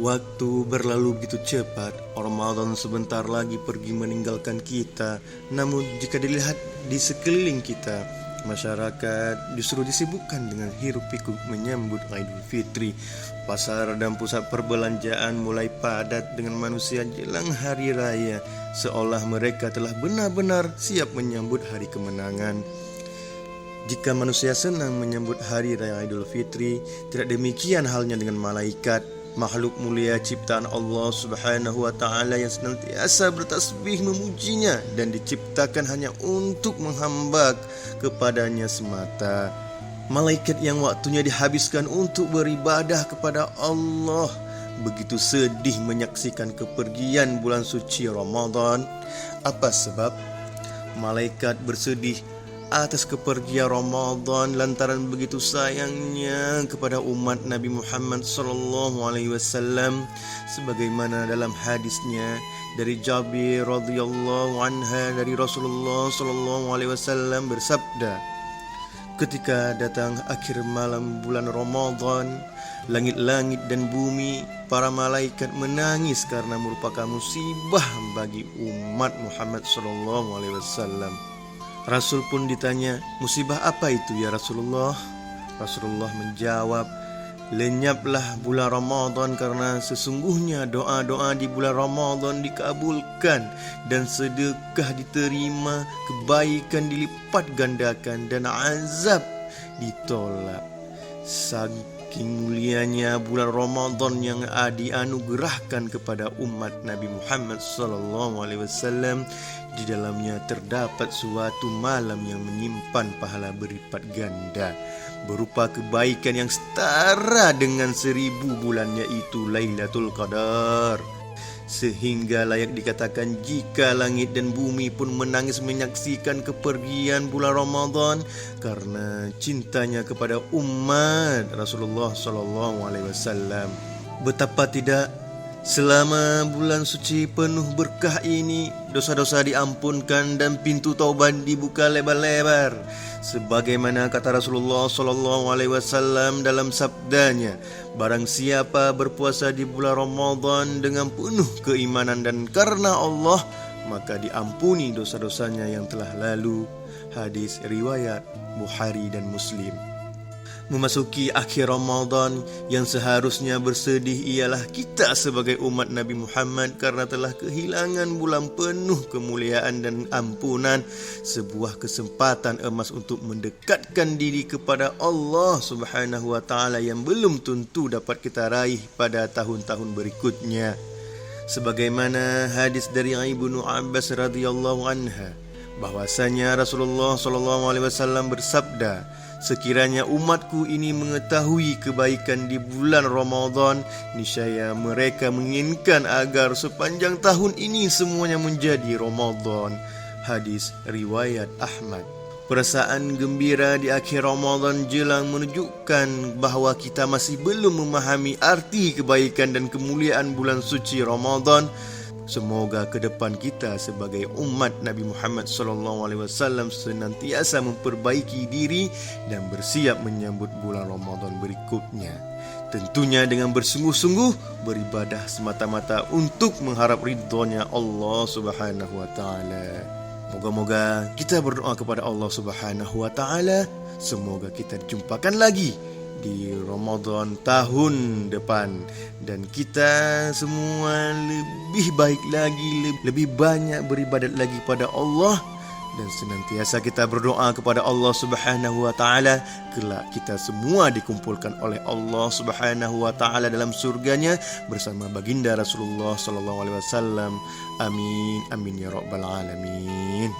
Waktu berlalu begitu cepat, Ramadan sebentar lagi pergi meninggalkan kita. Namun jika dilihat di sekeliling kita, masyarakat justru disibukkan dengan hiruk-pikuk menyambut Idul Fitri. Pasar dan pusat perbelanjaan mulai padat dengan manusia jelang hari raya, seolah mereka telah benar-benar siap menyambut hari kemenangan. Jika manusia senang menyambut hari raya Idul Fitri, tidak demikian halnya dengan malaikat, makhluk mulia ciptaan Allah Subhanahu wa Ta'ala yang senantiasa bertasbih memujinya dan diciptakan hanya untuk menghamba kepadanya semata. Malaikat yang waktunya dihabiskan untuk beribadah kepada Allah begitu sedih menyaksikan kepergian bulan suci Ramadan. Apa sebab? Malaikat bersedih atas kepergian Ramadan lantaran begitu sayangnya kepada umat Nabi Muhammad SAW, sebagaimana dalam hadisnya dari Jabir radhiyallahu anha dari Rasulullah SAW bersabda, ketika datang akhir malam bulan Ramadan, langit-langit dan bumi, para malaikat menangis karena merupakan musibah bagi umat Muhammad SAW. Rasul pun ditanya, musibah apa itu ya Rasulullah? Rasulullah menjawab, lenyaplah bulan Ramadan karena sesungguhnya doa-doa di bulan Ramadan dikabulkan dan sedekah diterima, kebaikan dilipat gandakan dan azab ditolak. Saking mulianya bulan Ramadan yang dianugerahkan kepada umat Nabi Muhammad SAW, di dalamnya terdapat suatu malam yang menyimpan pahala berlipat ganda berupa kebaikan yang setara dengan 1000 bulannya, itu Lailatul Qadar. Sehingga layak dikatakan jika langit dan bumi pun menangis menyaksikan kepergian bulan Ramadan karena cintanya kepada umat Rasulullah SAW. Betapa tidak, selama bulan suci penuh berkah ini, dosa-dosa diampunkan dan pintu taubat dibuka lebar-lebar. Sebagaimana kata Rasulullah SAW dalam sabdanya, barang siapa berpuasa di bulan Ramadan dengan penuh keimanan dan karena Allah, maka diampuni dosa-dosanya yang telah lalu. Hadis riwayat Bukhari dan Muslim. Memasuki akhir Ramadan, yang seharusnya bersedih ialah kita sebagai umat Nabi Muhammad karena telah kehilangan bulan penuh kemuliaan dan ampunan, sebuah kesempatan emas untuk mendekatkan diri kepada Allah Subhanahu wa Ta'ala yang belum tentu dapat kita raih pada tahun-tahun berikutnya. Sebagaimana hadis dari Ibnu Abbas radhiyallahu anha, bahwasanya Rasulullah SAW bersabda, sekiranya umatku ini mengetahui kebaikan di bulan Ramadan, niscaya mereka menginginkan agar sepanjang tahun ini semuanya menjadi Ramadan. Hadis riwayat Ahmad. Perasaan gembira di akhir Ramadan jelang menunjukkan bahawa kita masih belum memahami arti kebaikan dan kemuliaan bulan suci Ramadan. Semoga ke depan kita sebagai umat Nabi Muhammad SAW senantiasa memperbaiki diri dan bersiap menyambut bulan Ramadan berikutnya. Tentunya dengan bersungguh-sungguh beribadah semata-mata untuk mengharap ridhonya Allah Subhanahu wa Ta'ala. Moga-moga kita berdoa kepada Allah Subhanahu wa Ta'ala, semoga kita dijumpakan lagi di Ramadan tahun depan dan kita semua lebih baik lagi, lebih banyak beribadat lagi pada Allah, dan senantiasa kita berdoa kepada Allah Subhanahu wa Ta'ala kelak kita semua dikumpulkan oleh Allah Subhanahu wa Ta'ala dalam surganya bersama baginda Rasulullah SAW. Amin amin ya rabbal alamin.